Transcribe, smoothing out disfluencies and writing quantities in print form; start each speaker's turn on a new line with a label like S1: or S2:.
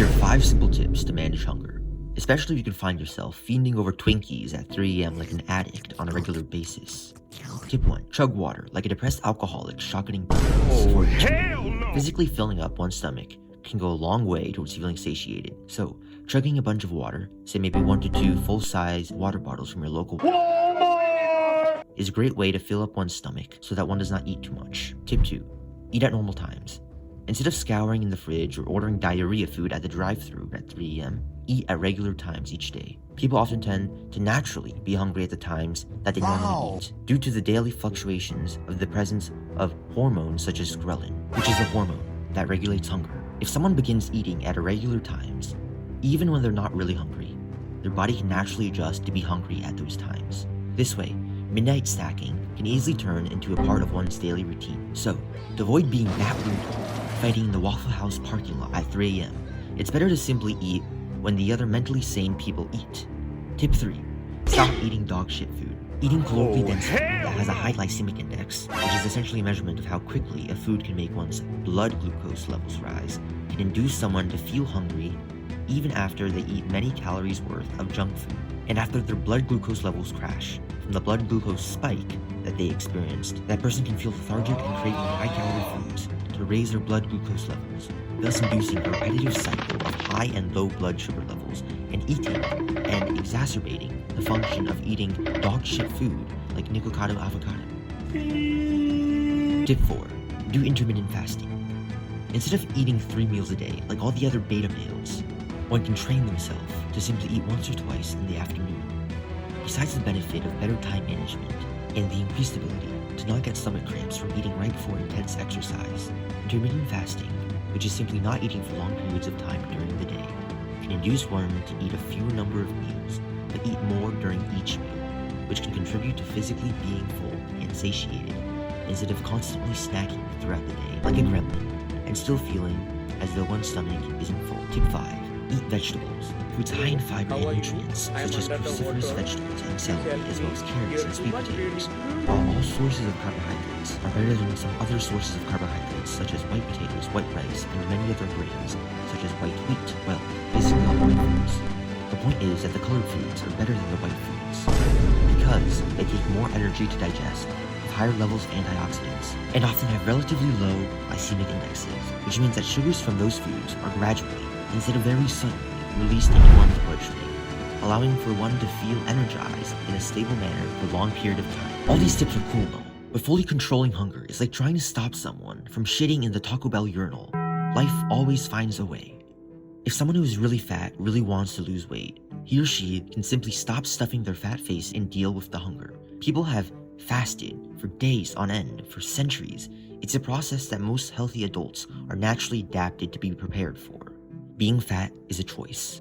S1: Here are 5 simple tips to manage hunger, especially if you can find yourself fiending over Twinkies at 3 a.m. like an addict on a regular basis. Tip 1. Chug water like a depressed alcoholic shotgunning pills.
S2: Oh, hell no!
S1: Physically filling up one's stomach can go a long way towards feeling satiated, so chugging a bunch of water, say maybe 1 to 2 full-size water bottles from your local
S2: Walmart!
S1: is a great way to fill up one's stomach so that one does not eat too much. Tip 2. Eat at normal times. Instead of scouring in the fridge or ordering diarrhea food at the drive-thru at 3 a.m., eat at regular times each day. People often tend to naturally be hungry at the times that they normally eat, due to the daily fluctuations of the presence of hormones such as ghrelin, which is a hormone that regulates hunger. If someone begins eating at irregular times, even when they're not really hungry, their body can naturally adjust to be hungry at those times. This way, midnight snacking can easily turn into a part of one's daily routine. So, to avoid being that brutal, fighting in the Waffle House parking lot at 3 a.m., it's better to simply eat when the other mentally sane people eat. Tip 3. Stop eating dog shit food. Eating calorically dense food that has a high glycemic index, which is essentially a measurement of how quickly a food can make one's blood glucose levels rise, can induce someone to feel hungry even after they eat many calories worth of junk food. And after their blood glucose levels crash from the blood glucose spike that they experienced, that person can feel lethargic and craving high-calorie foods to raise their blood glucose levels, thus inducing a repetitive cycle of high and low blood sugar levels and eating and exacerbating the function of eating dog shit food like Nikocado avocado. Tip 4. Do intermittent fasting. Instead of eating 3 meals a day like all the other beta males, one can train themselves to simply eat once or twice in the afternoon. Besides the benefit of better time management and the increased ability to not get stomach cramps from eating right before intense exercise, intermittent fasting, which is simply not eating for long periods of time during the day, can induce one to eat a fewer number of meals, but eat more during each meal, which can contribute to physically being full and satiated, instead of constantly snacking throughout the day like a gremlin, and still feeling as though one's stomach isn't full. Tip 5. Eat vegetables. Foods high in fiber and nutrients, such as cruciferous vegetables and celery, as well as carrots and sweet potatoes. While all sources of carbohydrates are better than some other sources of carbohydrates, such as white potatoes, white rice, and many other grains, such as white wheat, well, basically all white foods. The point is that the colored foods are better than the white foods, because they take more energy to digest, have higher levels of antioxidants, and often have relatively low glycemic indexes, which means that sugars from those foods are gradually, instead of very suddenly, released into one's bloodstream, allowing for one to feel energized in a stable manner for a long period of time. All these tips are cool though, but fully controlling hunger is like trying to stop someone from shitting in the Taco Bell urinal. Life always finds a way. If someone who is really fat really wants to lose weight, he or she can simply stop stuffing their fat face and deal with the hunger. People have fasted for days on end for centuries. It's a process that most healthy adults are naturally adapted to be prepared for. Being fat is a choice.